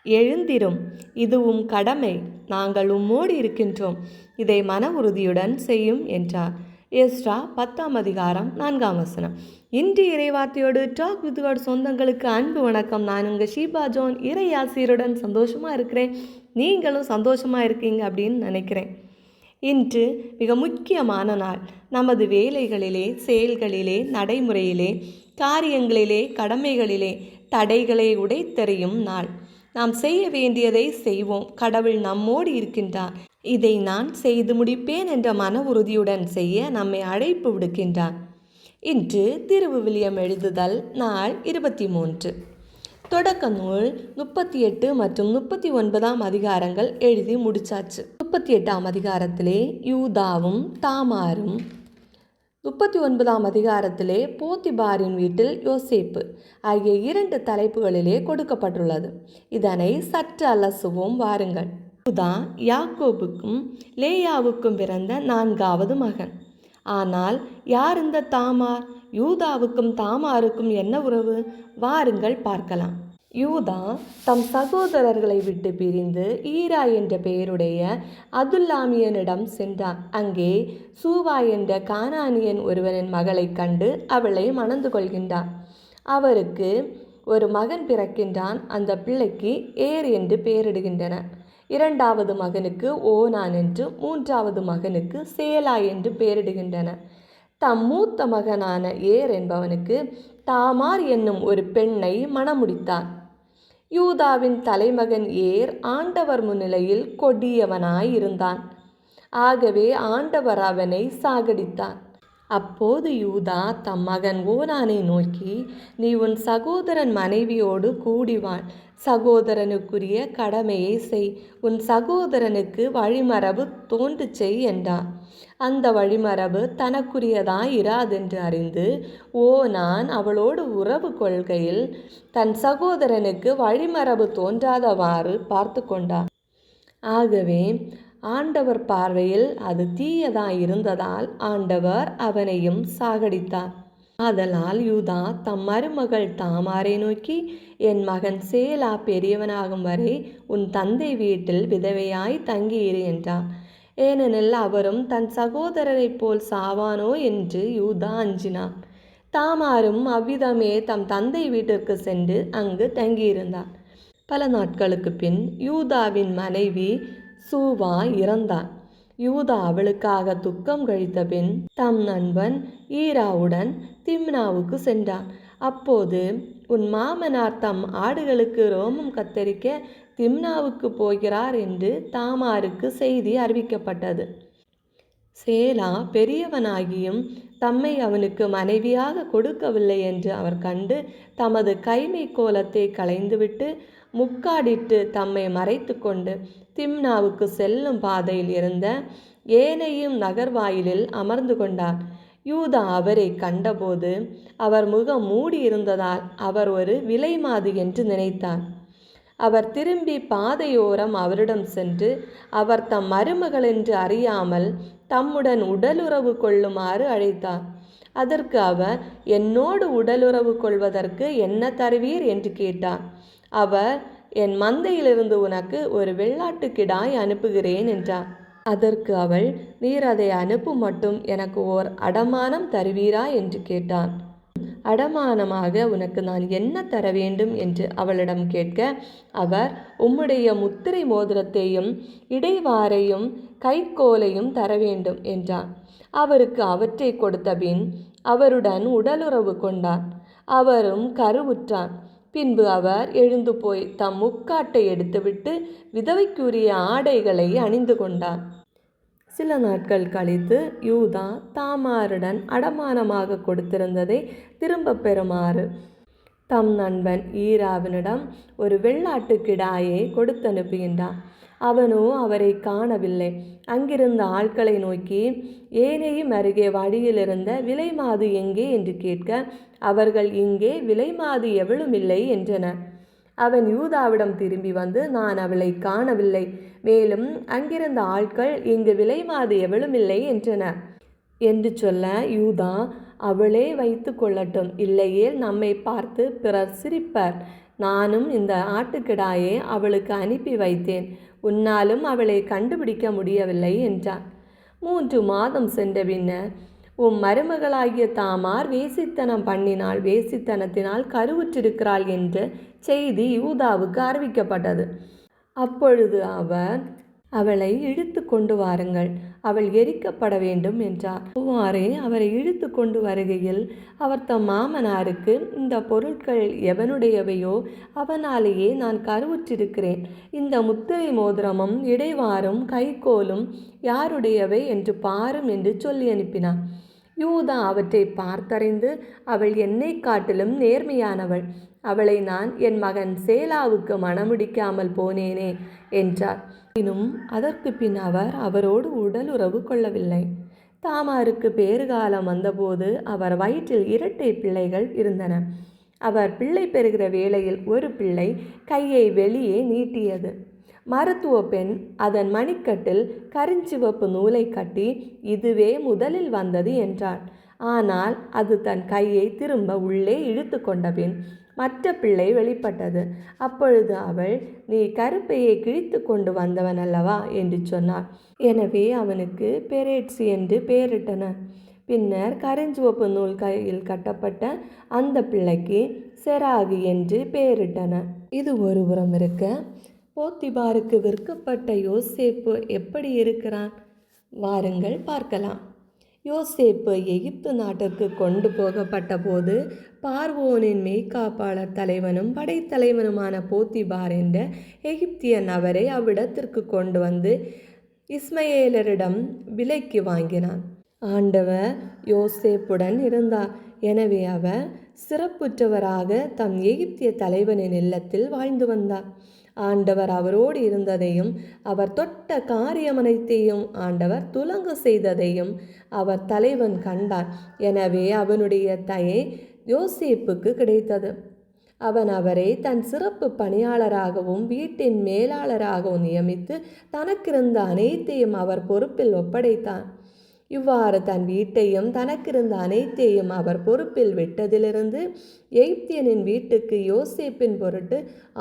எழுந்திரும், இதுவும் கடமை, நாங்கள் உம்மோடு இருக்கின்றோம், இதை மன உறுதியுடன் செய்யும் என்றார். எஸ்ரா 10:4. இன்று இறைவார்த்தையோடு டாக் வித் காட் சொந்தங்களுக்கு அன்பு வணக்கம். நான் உங்கள் ஷீபா ஜோன் இறையாசிரியருடன் சந்தோஷமாக இருக்கிறேன். நீங்களும் சந்தோஷமாக இருக்கீங்க அப்படின்னு நினைக்கிறேன். இன்று மிக முக்கியமான நாள். நமது வேலைகளிலே, செயல்களிலே, நடைமுறையிலே, காரியங்களிலே, கடமைகளிலே தடைகளை உடைத்தெறியும் நாள். நாம் செய்ய வேண்டியதை செய்வோம். கடவுள் நம்மோடு இருக்கின்றார். இதை நான் செய்து முடிப்பேன் என்ற மன உறுதியுடன் செய்ய நம்மை அழைப்பு விடுக்கின்றார். இன்று திருவிவிலியம் எழுதுதல் நாள் 23. தொடக்க நூல் 38 மற்றும் 39 அதிகாரங்கள் எழுதி முடிச்சாச்சு. 38 அதிகாரத்திலே யூதாவும் தாமாரும், 39 அதிகாரத்திலே போத்திபாரின் வீட்டில் யோசேப்பு ஆகிய 2 தலைப்புகளிலே கொடுக்கப்பட்டுள்ளது. இதனை சற்று அலசுவோம் வாருங்கள். யூதா யாக்கோபுக்கும் லேயாவுக்கும் பிறந்த 4வது மகன். ஆனால் யார் இந்த தாமார்? யூதாவுக்கும் தாமாருக்கும் என்ன உறவு? வாருங்கள் பார்க்கலாம். யூதா தம் சகோதரர்களை விட்டு பிரிந்து ஈரா என்ற பெயருடைய அதுல்லாமியனிடம் சென்றான். அங்கே சூவா என்ற கானானியன் ஒருவனின் மகளை கண்டு அவளை மணந்து கொள்கின்றான். அவருக்கு ஒரு மகன் பிறக்கின்றான். அந்த பிள்ளைக்கு ஏர் என்று பெயரிடுகின்றனர். 2வது மகனுக்கு ஓனான் என்று, 3வது மகனுக்கு சேலா என்று பெயரிடுகின்றனர். தம் மூத்த மகனான ஏர் என்பவனுக்கு தாமார் என்னும் ஒரு பெண்ணை மணமுடித்தார். யூதாவின் தலைமகன் ஏர் ஆண்டவர் முன்னிலையில் கொடியவனாய் இருந்தான். ஆகவே ஆண்டவர் அவனை சாகடித்தார். அப்போது யூதா தம் மகன் ஓனானை நோக்கி, நீ உன் சகோதரன் மனைவியோடு கூடிவாள், சகோதரனுக்குரிய கடமையை செய், உன் சகோதரனுக்கு வழிமரபு தோன்று செய் என்றார். அந்த வழிமரபு தனக்குரியதாய் இராதென்று அறிந்து ஓனான் அவளோடு உறவு கொள்கையில் தன் சகோதரனுக்கு வழிமரபு தோன்றாதவாறு பார்த்து கொண்டார். ஆகவே ஆண்டவர் பார்வையில் அது தீயதாய் இருந்ததால் ஆண்டவர் அவனையும் சாகடித்தார். ஆதலால் யூதா தம் மருமகள் தாமாரை நோக்கி, என் மகன் சேலா பெரியவனாகும் வரை உன் தந்தை வீட்டில் விதவையாய் தங்கியிரு என்றார். ஏனெனில் அவரும் தன் சகோதரரைப் போல் சாவானோ என்று யூதா அஞ்சினார். தாமாரும் அவ்விதமே தம் தந்தை வீட்டிற்கு சென்று அங்கு தங்கியிருந்தார். பல நாட்களுக்கு பின் யூதாவின் மனைவி சூவா இறந்தார். யூதா அவளுக்காக துக்கம் கழித்த பின் தம் நண்பன் ஈராவுடன் திம்னாவுக்கு சென்றான். அப்போது உன் மாமனார் தம் ஆடுகளுக்கு ரோமம் கத்தரிக்க திம்னாவுக்கு போகிறார் என்று தாமாருக்கு செய்தி அறிவிக்கப்பட்டது. சேலா பெரியவனாகியும் தம்மை அவனுக்கு மனைவியாக கொடுக்கவில்லை என்று அவர் கண்டு தமது கைமை கோலத்தை களைந்துவிட்டு முக்காடிட்டு தம்மை மறைத்து கொண்டு திம்னாவுக்கு செல்லும் பாதையில் இருந்த ஏனையும் நகர்வாயிலில் அமர்ந்து கொண்டார். யூதா அவரை கண்டபோது அவர் முகம் மூடியிருந்ததால் அவர் ஒரு விலைமாது என்று நினைத்தார். அவர் திரும்பி பாதையோரம் அவரிடம் சென்று அவர் தம் மருமகள் என்று அறியாமல் தம்முடன் உடலுறவு கொள்ளுமாறு அழைத்தார். அதற்கு அவர், என்னோடு உடலுறவு கொள்வதற்கு என்ன தருவீர் என்று கேட்டார். அவர், என் மந்தையிலிருந்து உனக்கு ஒரு வெள்ளாட்டுக்கிடாய் அனுப்புகிறேன் என்றார். அதற்கு அவள், நீர் அதை அனுப்பு மட்டும் எனக்கு ஓர் அடமானம் தருவீரா என்று கேட்டார். அடமானமாக உனக்கு நான் என்ன தர வேண்டும் என்று அவளிடம் கேட்க அவர், உம்முடைய முத்திரை மோதிரத்தையும் இடைவாரையும் கைக்கோலையும் தர வேண்டும் என்றார். அவருக்கு அவற்றை கொடுத்த பின் அவருடன் உடலுறவு கொண்டார். அவரும் கருவுற்றார். பின்பு அவர் எழுந்து போய் தம் முக்காட்டை எடுத்துவிட்டு விதவைக்குரிய ஆடைகளை அணிந்து கொண்டார். சில நாட்கள் கழித்து யூதா தாமாருடன் அடமானமாக கொடுத்திருந்ததை திரும்ப பெறுமாறு தம் நண்பன் ஈராவினிடம் ஒரு வெள்ளாட்டுக்கிடாயை கொடுத்து அனுப்புகின்றார். அவனோ அவரை காணவில்லை. அங்கிருந்த ஆட்களை நோக்கி, ஏனையும் அருகே வழியிலிருந்த விலைமாது எங்கே என்று கேட்க அவர்கள், இங்கே விலைமாது எவளுமில்லை என்றனர். அவன் யூதாவிடம் திரும்பி வந்து, நான் அவளை காணவில்லை, மேலும் அங்கிருந்த ஆட்கள், இங்கு விலைமாது எவளுமில்லை என்றனர் என்று சொல்ல யூதா, அவளே வைத்து கொள்ளட்டும், இல்லையே நம்மை பார்த்து பிறர் சிரிப்பர், நானும் இந்த ஆட்டுக்கிடாயை அவளுக்கு அனுப்பி வைத்தேன். உன்னாலும் அவளை கண்டுபிடிக்க முடியவில்லை என்றான். 3 மாதம் சென்ற பின்னர், உம் மருமகளாகிய தாமார் வேசித்தனம் பண்ணினாள், வேசித்தனத்தினால் கருவுற்றிருக்கிறாள் என்ற செய்தி யூதாவுக்கு அறிவிக்கப்பட்டது. அப்பொழுது அவர், அவளை இழுத்து கொண்டு வாருங்கள், அவள் எரிக்கப்பட வேண்டும் என்றார். அவ்வாறே அவரை இழுத்து கொண்டு வருகையில் அவர் தம் மாமனாருக்கு, இந்த பொருட்கள் எவனுடையவையோ அவனாலேயே நான் கருவுற்றிருக்கிறேன், இந்த முத்திரை மோதிரமும் இடைவாரும் கைக்கோலும் யாருடையவை என்று பாரும் என்று சொல்லி அனுப்பினார். யூதா அவற்றை பார்த்தறிந்து, அவள் என்னை காட்டிலும் நேர்மையானவள், அவளை நான் என் மகன் சேலாவுக்கு மணமுடிக்காமல் போனேனே என்றார். எனினும் அதற்கு பின் அவர் அவரோடு உடலுறவு கொள்ளவில்லை. தாமாருக்கு பேறுகாலம் வந்தபோது அவர் வயிற்றில் 2 பிள்ளைகள் இருந்தன. அவர் பிள்ளை பெறுகிற வேளையில் ஒரு பிள்ளை கையை வெளியே நீட்டியது. மருத்துவ பெண் அதன் மணிக்கட்டில் கருஞ்சிவப்பு நூலை கட்டி, இதுவே முதலில் வந்தது என்றாள். ஆனால் அது தன் கையை திரும்ப உள்ளே இழுத்து கொண்டபின் மற்ற பிள்ளை வெளிப்பட்டது. அப்பொழுது அவள், நீ கருப்பையை கிழித்து கொண்டு வந்தவன் அல்லவா என்று சொன்னாள். எனவே அவனுக்கு பெரேட்சி என்று பெயரிட்டனர். பின்னர் கருஞ்சிவப்பு நூல் கையில் கட்டப்பட்ட அந்த பிள்ளைக்கு செராகி என்று பெயரிட்டனர். இது ஒருபுறம் இருக்க, போத்திபாருக்கு விற்கப்பட்ட யோசேப்பு எப்படி இருக்கிறான்? வாருங்கள் பார்க்கலாம். யோசேப்பு எகிப்து நாட்டிற்கு கொண்டு போகப்பட்ட போது, பார்வோனின் மெய்காப்பாளர் தலைவனும் படைத்தலைவனுமான போத்திபார் என்ற எகிப்தியன் அவரை அவ்விடத்திற்கு கொண்டு வந்து இஸ்மயேலரிடம் விலைக்கு வாங்கினான். ஆண்டவர் யோசேப்புடன் இருந்தார். எனவே அவர் சிறப்புற்றவராக தம் எகிப்திய தலைவனின் இல்லத்தில் வாழ்ந்து வந்தார். ஆண்டவர் அவரோடு இருந்ததையும் அவர் தொட்ட காரியமனைத்தையும் ஆண்டவர் துலங்க செய்ததையும் அவர் தலைவன் கண்டார். எனவே அவனுடைய தயை யோசேப்புக்கு கிடைத்தது. அவன் அவரை தன் சிறப்பு பணியாளராகவும் வீட்டின் மேலாளராகவும் நியமித்து தனக்கிருந்த அனைத்தையும் அவர் பொறுப்பில் ஒப்படைத்தான். இவ்வாறு தன் வீட்டையும் தனக்கிருந்த அனைத்தையும் அவர் பொறுப்பில் விட்டதிலிருந்து எகிப்தியனின் வீட்டுக்கு யோசேப்பின் பொருட்டு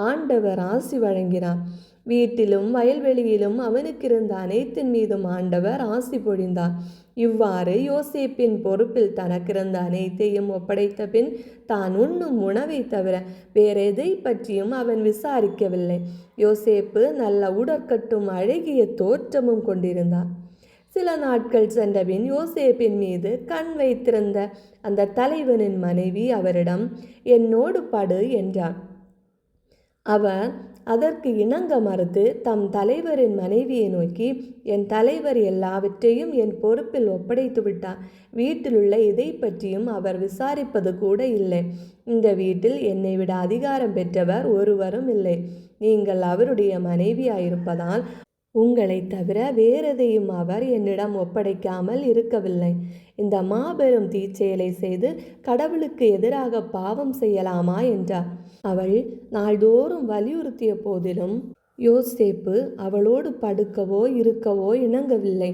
ஆண்டவர் ஆசி வழங்கினார். வீட்டிலும் வயல்வெளியிலும் அவனுக்கிருந்த அனைத்தின் மீதும் ஆண்டவர் ஆசி பொழிந்தார். இவ்வாறு யோசேப்பின் பொறுப்பில் தனக்கிருந்த அனைத்தையும் ஒப்படைத்த பின் தான் உண்ணும் உணவை தவிர வேறெதை பற்றியும் அவன் விசாரிக்கவில்லை. யோசேப்பு நல்ல உடற்கட்டும் அழகிய தோற்றமும் கொண்டிருந்தார். சில நாட்கள் சென்றபின் யோசேப்பின் மீது கண் வைத்திருந்த அந்த தலைவனின் மனைவி அவரிடம், என்னோடு படு என்றார். அவர் அதற்கு இணங்க மறுத்து தம் தலைவரின் மனைவியை நோக்கி, என் தலைவர் எல்லாவற்றையும் என் பொறுப்பில் ஒப்படைத்து விட்டார். வீட்டிலுள்ள இதை பற்றியும் அவர் விசாரிப்பது கூட இல்லை. இந்த வீட்டில் என்னை விட அதிகாரம் பெற்றவர் ஒருவரும் இல்லை. நீங்கள் அவருடைய மனைவியாயிருப்பதால் உங்களை தவிர வேறெதையும் அவர் என்னிடம் ஒப்படைக்காமல் இருக்கவில்லை. இந்த மாபெரும் தீச்செயலை செய்து கடவுளுக்கு எதிராக பாவம் செய்யலாமா என்றார். அவள் நாள்தோறும் வலியுறுத்திய போதிலும் யோசேப்பு அவளோடு படுக்கவோ இருக்கவோ இணங்கவில்லை.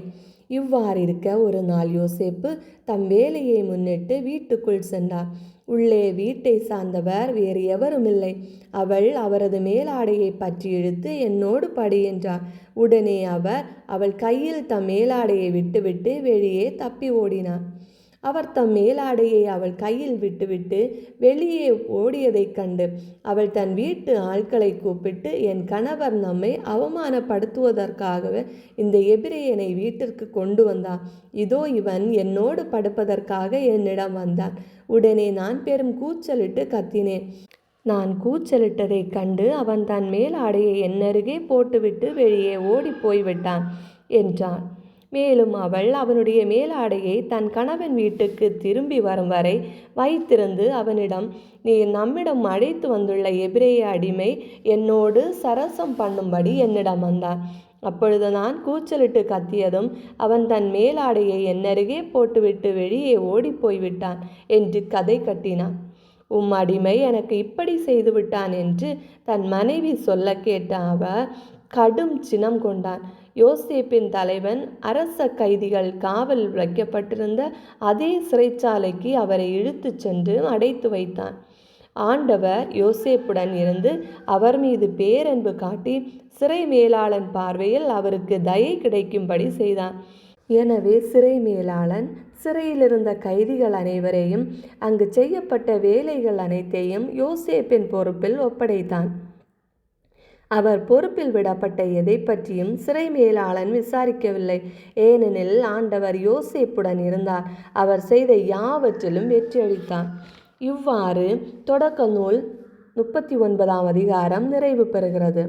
இவ்வாறிருக்க ஒரு நாள் யோசேப்பு தம் வேலையை முன்னிட்டு வீட்டுக்குள் சென்றார். உள்ளே வீட்டை சார்ந்தவர் வேறு எவருமில்லை. அவள் அவரது மேலாடையை பற்றி இழுத்து, என்னோடு படு என்றார். உடனே அவர் அவள் கையில் தம் மேலாடையை விட்டுவிட்டு வெளியே தப்பி ஓடினார். அவர் தம் மேலாடையை அவள் கையில் விட்டுவிட்டு வெளியே ஓடியதைக் கண்டு அவள் தன் வீட்டு ஆட்களை கூப்பிட்டு, என் கணவர் நம்மை அவமானப்படுத்துவதற்காகவே இந்த எபிரெயனை வீட்டிற்கு கொண்டு வந்தார். இதோ இவன் என்னோடு படுப்பதற்காக என்னிடம் வந்தான். உடனே நான் பெரும் கூச்சலிட்டு கத்தினேன். நான் கூச்சலிட்டதைக் கண்டு அவன் தன் மேலாடையை என்னருகே போட்டுவிட்டு வெளியே ஓடி போய்விட்டான் என்றான். மேலும் அவள் அவனுடைய மேலாடையை தன் கணவன் வீட்டுக்கு திரும்பி வரும் வரை வைத்திருந்து அவனிடம், நீ நம்மிடம் அழைத்து வந்துள்ள எபிரேய அடிமை என்னோடு சரசம் பண்ணும்படி என்னிடம் வந்தான். அப்பொழுது நான் கூச்சலிட்டு கத்தியதும் அவன் தன் மேலாடையை என்னருகே போட்டுவிட்டு வெளியே ஓடி போய்விட்டான் என்று கதை கட்டினான். உம் அடிமை எனக்கு இப்படி செய்து விட்டான் என்று தன் மனைவி சொல்ல கேட்ட அவர் கடும் சினம் கொண்டான். யோசேப்பின் தலைவன் அரச கைதிகள் காவல் வைக்கப்பட்டிருந்த அதே சிறைச்சாலைக்கு அவரை இழுத்து சென்று அடைத்து வைத்தான். ஆண்டவர் யோசேப்புடன் இருந்து அவர் மீது பேரன்பு காட்டி சிறை மேலாளன் பார்வையில் அவருக்கு தயை கிடைக்கும்படி செய்தான். எனவே சிறை மேலாளன் சிறையில் இருந்த கைதிகள் அனைவரையும் அங்கு செய்யப்பட்ட வேலைகள் அனைத்தையும் யோசேப்பின் பொறுப்பில் ஒப்படைத்தான். அவர் பொறுப்பில் விடப்பட்ட எதை பற்றியும் சிறை மேலாளன் விசாரிக்கவில்லை. ஏனெனில் ஆண்டவர் யோசேப்புடன் இருந்தார். அவர் செய்த யாவற்றிலும் வெற்றியளித்தார். இவ்வாறு தொடக்க நூல் 39ஆம் அதிகாரம் நிறைவு பெறுகிறது.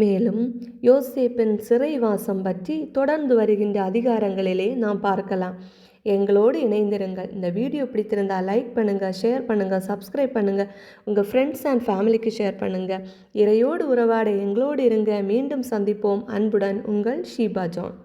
மேலும் யோசேப்பின் சிறைவாசம் பற்றி தொடர்ந்து வருகின்ற அதிகாரங்களிலே நாம் பார்க்கலாம். எங்களோடு இணைந்திருங்கள். இந்த வீடியோ பிடித்திருந்தால் லைக் பண்ணுங்கள், ஷேர் பண்ணுங்கள், சப்ஸ்கிரைப் பண்ணுங்கள், உங்கள் ஃப்ரெண்ட்ஸ் அண்ட் ஃபேமிலிக்கு ஷேர் பண்ணுங்கள். இறையோடு உறவாட எங்களோடு இருங்க. மீண்டும் சந்திப்போம். அன்புடன் உங்கள் ஷீபா ஜான்.